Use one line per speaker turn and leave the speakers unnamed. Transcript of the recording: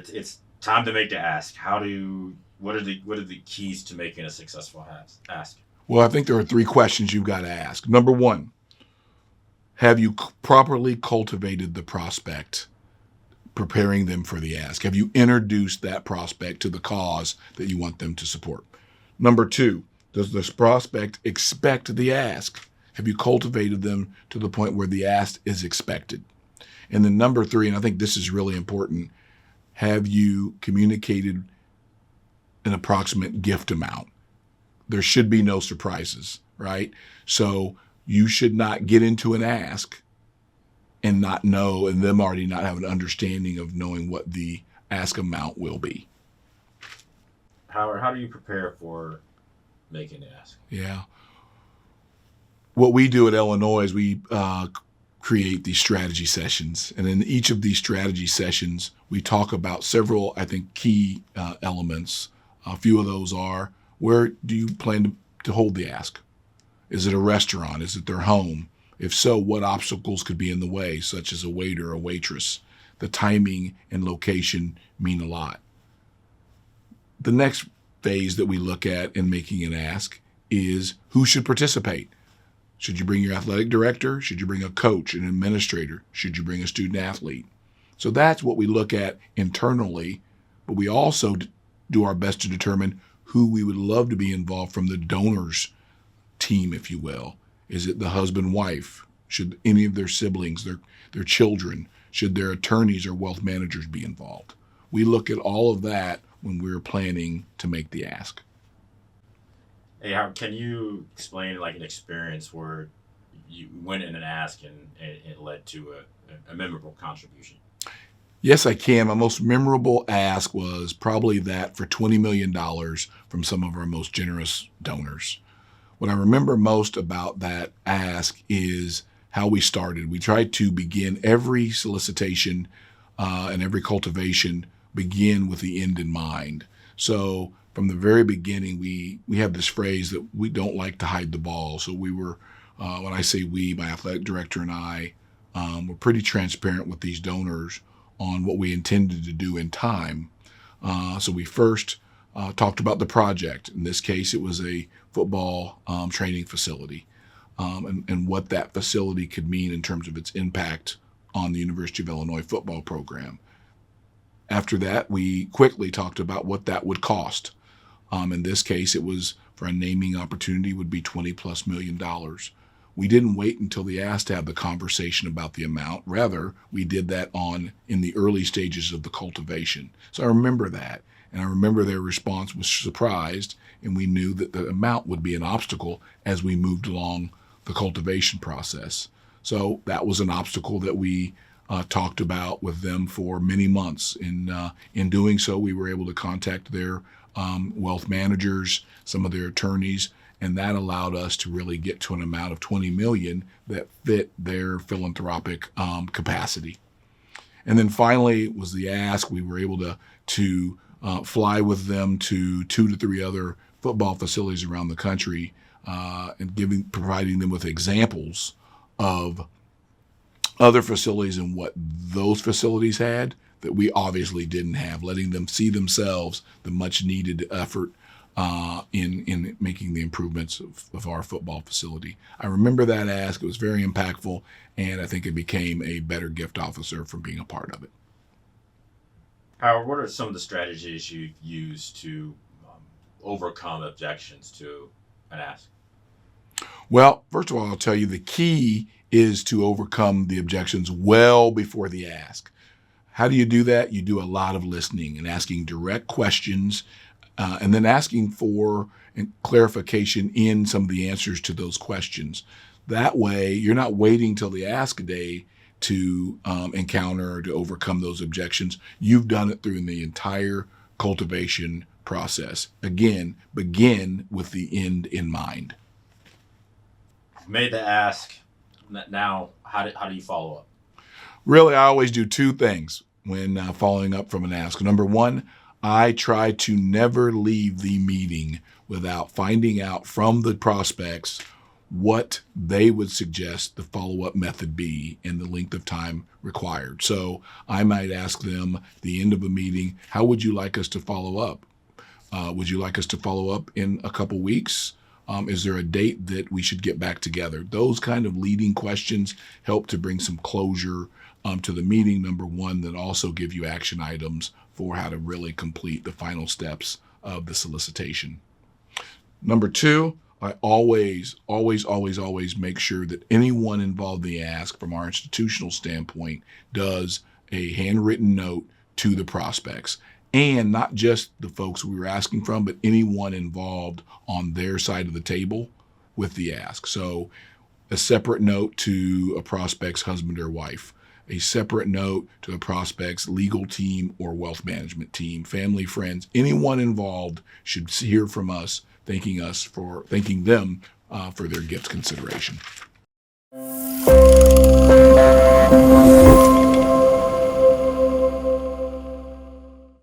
it's time to make the ask. What are the keys to making a successful ask?
Well, I think there are three questions you've got to ask. Number one, have you properly cultivated the prospect, preparing them for the ask? Have you introduced that prospect to the cause that you want them to support? Number two, does this prospect expect the ask? Have you cultivated them to the point where the ask is expected? And then number three, and I think this is really important, have you communicated an approximate gift amount? There should be no surprises, right? So you should not get into an ask and not know, and them already not have an understanding of knowing what the ask amount will be.
Howard, how do you prepare for making the ask?
Yeah. What we do at Illinois is we create these strategy sessions. And in each of these strategy sessions, we talk about several, I think, key elements. A few of those are, where do you plan to hold the ask? Is it a restaurant? Is it their home? If so, what obstacles could be in the way, such as a waiter or waitress? The timing and location mean a lot. The next phase that we look at in making an ask is who should participate. Should you bring your athletic director? Should you bring a coach, an administrator? Should you bring a student athlete? So that's what we look at internally, but we also do our best to determine who we would love to be involved from the donors team, if you will. Is it the husband, wife? Should any of their siblings, their children, should their attorneys or wealth managers be involved? We look at all of that when we're planning to make the ask.
Hey, Howard, can you explain like an experience where you went in and asked and it led to a memorable contribution?
Yes, I can. My most memorable ask was probably that for $20 million from some of our most generous donors. What I remember most about that ask is how we started. We tried to begin every solicitation and every cultivation begin with the end in mind. So from the very beginning, we have this phrase that we don't like to hide the ball. So we were, when I say we, my athletic director and I, were pretty transparent with these donors on what we intended to do in time. So we first talked about the project. In this case, it was a football training facility and what that facility could mean in terms of its impact on the University of Illinois football program. After that, we quickly talked about what that would cost. In this case, it was for a naming opportunity would be $20+ million. We didn't wait until the ask to have the conversation about the amount. Rather, we did that in the early stages of the cultivation. So I remember that. And I remember their response was surprised, and we knew that the amount would be an obstacle as we moved along the cultivation process. So that was an obstacle that we talked about with them for many months. In doing so, we were able to contact their wealth managers, some of their attorneys, and that allowed us to really get to an amount of $20 million that fit their philanthropic capacity. And then finally was the ask. We were able to fly with them to 2 to 3 other football facilities around the country and providing them with examples of other facilities and what those facilities had that we obviously didn't have, letting them see themselves the much needed effort in making the improvements of our football facility. I remember that ask. It was very impactful, and I think it became a better gift officer from being a part of it.
Howard, what are some of the strategies you use to overcome objections to an ask?
Well, first of all, I'll tell you the key is to overcome the objections well before the ask. How do you do that? You do a lot of listening and asking direct questions and then asking for clarification in some of the answers to those questions. That way, you're not waiting till the ask day to encounter or to overcome those objections. You've done it through the entire cultivation process. Again, begin with the end in mind.
Made the ask. Now, how do you follow up?
Really, I always do 2 things when following up from an ask. Number one, I try to never leave the meeting without finding out from the prospects what they would suggest the follow-up method be and the length of time required. So I might ask them at the end of a meeting, how would you like us to follow up? Would you like us to follow up in a couple weeks? Is there a date that we should get back together? Those kind of leading questions help to bring some closure to the meeting, number one, that also give you action items for how to really complete the final steps of the solicitation. Number two, I always make sure that anyone involved in the ask from our institutional standpoint does a handwritten note to the prospects. And not just the folks we were asking from, but anyone involved on their side of the table with the ask. So a separate note to a prospect's husband or wife, a separate note to a prospect's legal team or wealth management team, family, friends, anyone involved should hear from us thanking them for their gift consideration.